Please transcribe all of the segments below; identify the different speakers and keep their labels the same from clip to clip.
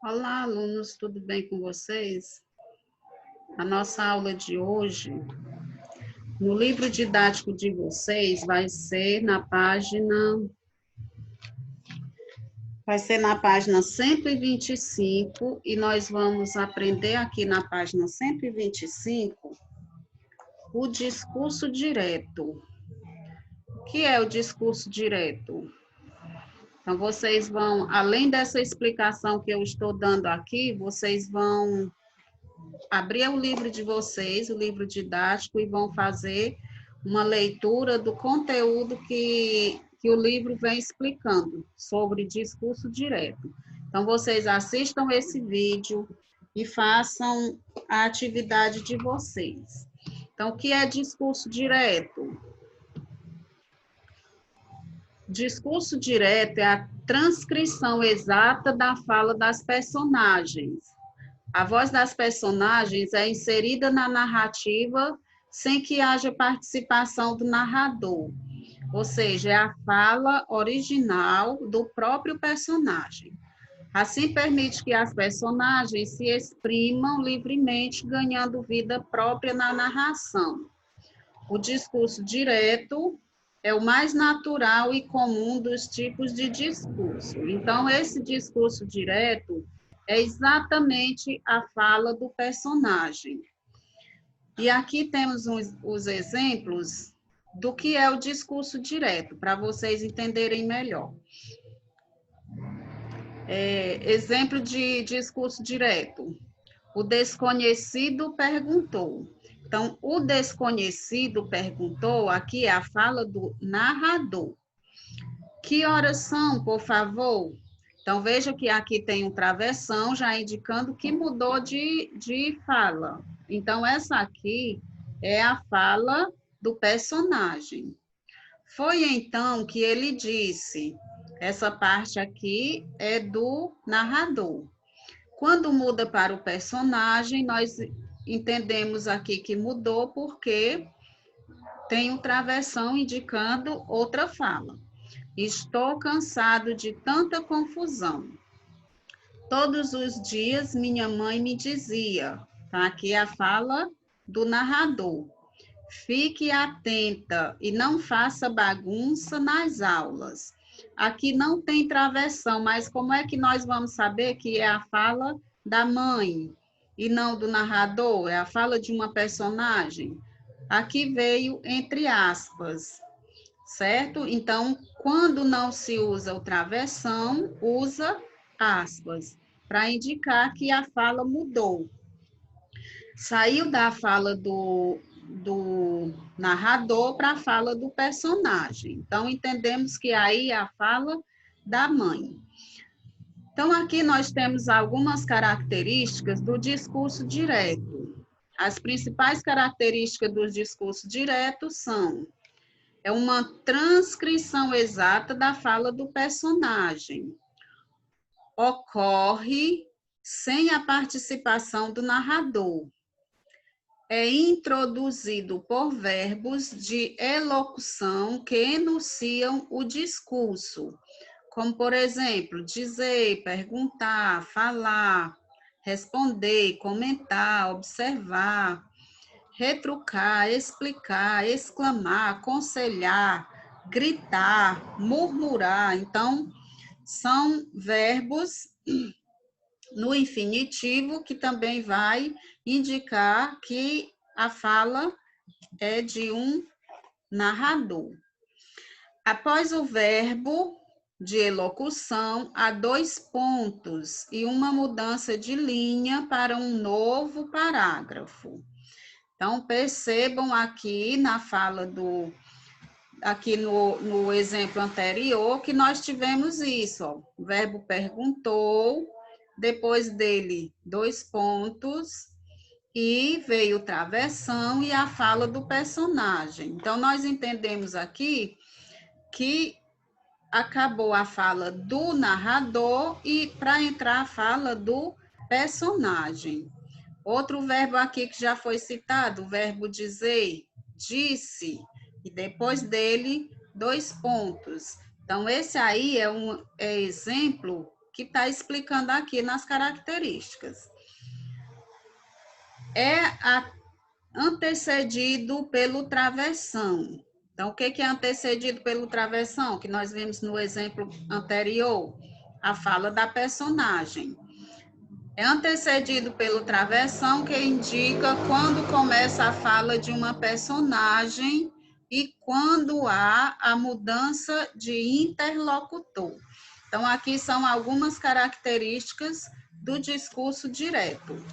Speaker 1: Olá, alunos, tudo bem com vocês? A nossa aula de hoje, no livro didático de vocês, vai ser na página 125 e nós vamos aprender aqui na página 125 o discurso direto. O que é o discurso direto? Então, vocês vão, além dessa explicação que eu estou dando aqui, vocês vão abrir o livro de vocês, o livro didático, e vão fazer uma leitura do conteúdo que o livro vem explicando sobre discurso direto. Então, vocês assistam esse vídeo e façam a atividade de vocês. Então, o que é discurso direto? Discurso direto é a transcrição exata da fala das personagens. A voz das personagens é inserida na narrativa sem que haja participação do narrador, ou seja, é a fala original do próprio personagem. Assim, permite que as personagens se exprimam livremente, ganhando vida própria na narração. O discurso direto é o mais natural e comum dos tipos de discurso. Então, esse discurso direto é exatamente a fala do personagem. E aqui temos os exemplos do que é o discurso direto, para vocês entenderem melhor. Exemplo de discurso direto. O desconhecido perguntou. Então, o desconhecido perguntou, aqui é a fala do narrador. Que horas são, por favor? Então, veja que aqui tem um travessão, já indicando que mudou de fala. Então, essa aqui é a fala do personagem. Foi então que ele disse, essa parte aqui é do narrador. Quando muda para o personagem, nós entendemos aqui que mudou porque tem um travessão indicando outra fala. Estou cansado de tanta confusão. Todos os dias minha mãe me dizia, tá? Aqui é a fala do narrador. Fique atenta e não faça bagunça nas aulas. Aqui não tem travessão, mas como é que nós vamos saber que é a fala da mãe e não do narrador? É a fala de uma personagem? Aqui veio entre aspas, certo? Então, quando não se usa o travessão, usa aspas, para indicar que a fala mudou. Saiu da fala do narrador para a fala do personagem. Então, entendemos que aí é a fala da mãe. Então, aqui nós temos algumas características do discurso direto. As principais características do discurso direto são: é uma transcrição exata da fala do personagem. Ocorre sem a participação do narrador. É introduzido por verbos de elocução que enunciam o discurso, como, por exemplo, dizer, perguntar, falar, responder, comentar, observar, retrucar, explicar, exclamar, aconselhar, gritar, murmurar. Então, são verbos no infinitivo que também vai indicar que a fala é de um narrador. Após o verbo de elocução, há dois pontos e uma mudança de linha para um novo parágrafo. Então, percebam aqui na fala aqui no exemplo anterior, que nós tivemos isso, ó, o verbo perguntou, depois dele, dois pontos, e veio travessão e a fala do personagem. Então, nós entendemos aqui que acabou a fala do narrador e para entrar a fala do personagem. Outro verbo aqui que já foi citado, o verbo dizer, disse, e depois dele, dois pontos. Então, esse aí é exemplo que está explicando aqui nas características. É antecedido pelo travessão. Então, o que é antecedido pelo travessão? Que nós vimos no exemplo anterior, a fala da personagem. É antecedido pelo travessão, que indica quando começa a fala de uma personagem e quando há a mudança de interlocutor. Então, aqui são algumas características do discurso direto.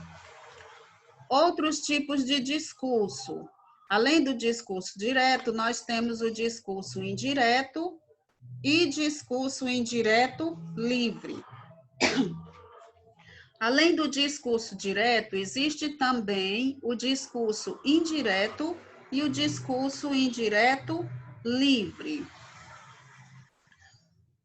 Speaker 1: Outros tipos de discurso. Além do discurso direto, nós temos o discurso indireto e discurso indireto livre. Além do discurso direto, existe também o discurso indireto e o discurso indireto livre.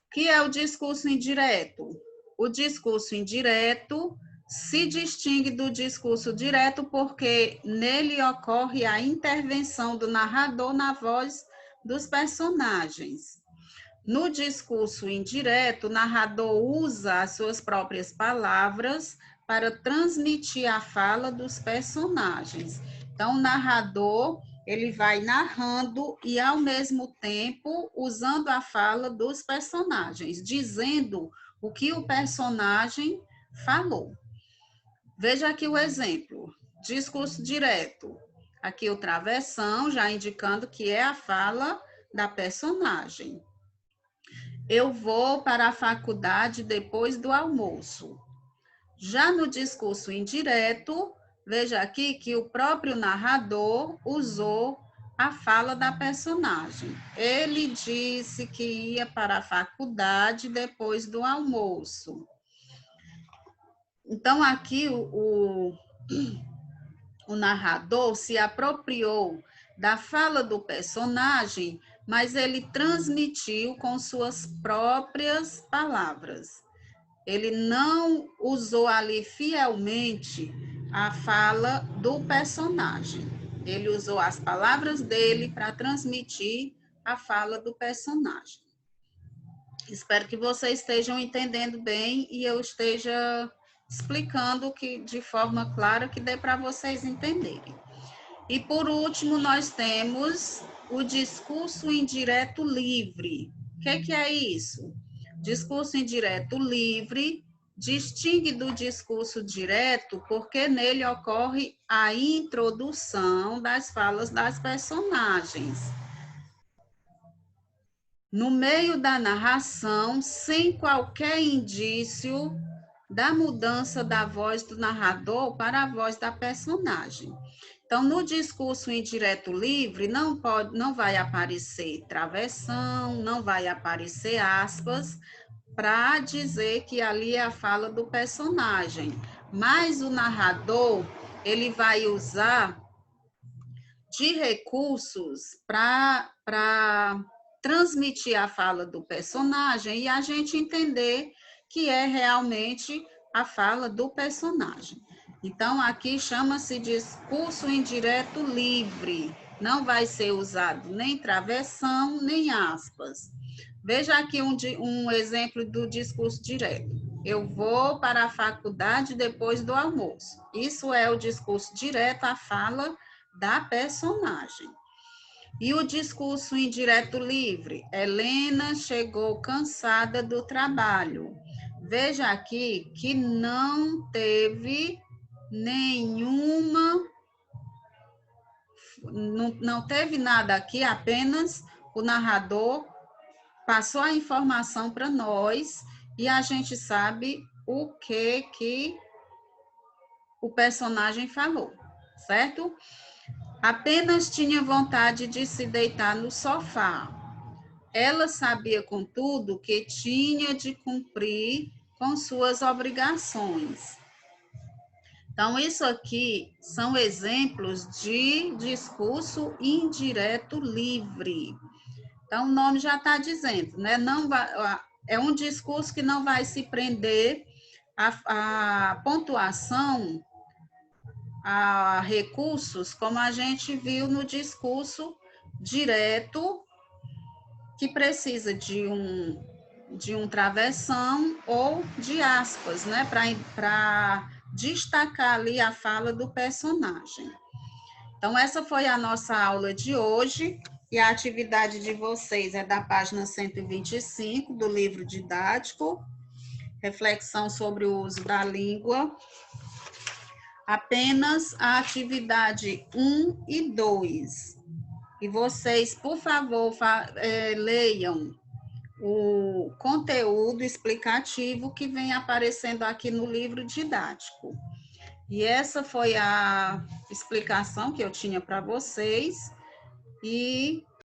Speaker 1: O que é o discurso indireto? O discurso indireto se distingue do discurso direto porque nele ocorre a intervenção do narrador na voz dos personagens. No discurso indireto, o narrador usa as suas próprias palavras para transmitir a fala dos personagens. Então, o narrador, ele vai narrando e, ao mesmo tempo, usando a fala dos personagens, dizendo o que o personagem falou. Veja aqui o exemplo. Discurso direto. Aqui o travessão, já indicando que é a fala da personagem. Eu vou para a faculdade depois do almoço. Já no discurso indireto, veja aqui que o próprio narrador usou a fala da personagem. Ele disse que ia para a faculdade depois do almoço. Então, aqui o narrador se apropriou da fala do personagem, mas ele transmitiu com suas próprias palavras. Ele não usou ali fielmente a fala do personagem. Ele usou as palavras dele para transmitir a fala do personagem. Espero que vocês estejam entendendo bem e eu esteja explicando que de forma clara que dê para vocês entenderem. E por último, nós temos o discurso indireto livre. O que é isso? Discurso indireto livre distingue do discurso direto porque nele ocorre a introdução das falas das personagens. No meio da narração, sem qualquer indício da mudança da voz do narrador para a voz da personagem. Então, no discurso indireto livre, não vai aparecer travessão, não vai aparecer aspas, para dizer que ali é a fala do personagem. Mas o narrador, ele vai usar de recursos para transmitir a fala do personagem e a gente entender que é realmente a fala do personagem. Então, aqui chama-se discurso indireto livre. Não vai ser usado nem travessão, nem aspas. Veja aqui um exemplo do discurso direto. Eu vou para a faculdade depois do almoço. Isso é o discurso direto, a fala da personagem. E o discurso indireto livre. Helena chegou cansada do trabalho. Veja aqui que não teve nenhuma, não teve nada aqui, apenas o narrador passou a informação para nós e a gente sabe o que o personagem falou, certo? Apenas tinha vontade de se deitar no sofá. Ela sabia, contudo, que tinha de cumprir com suas obrigações. Então, isso aqui são exemplos de discurso indireto livre. Então, o nome já está dizendo, né? Não vai, é um discurso que não vai se prender à pontuação, a recursos, como a gente viu no discurso direto, que precisa de de um travessão ou de aspas, né? Para destacar ali a fala do personagem. Então, essa foi a nossa aula de hoje, e a atividade de vocês é da página 125 do livro didático, reflexão sobre o uso da língua. Apenas a atividade 1 e 2. E vocês, por favor, leiam o conteúdo explicativo que vem aparecendo aqui no livro didático. E essa foi a explicação que eu tinha para vocês. E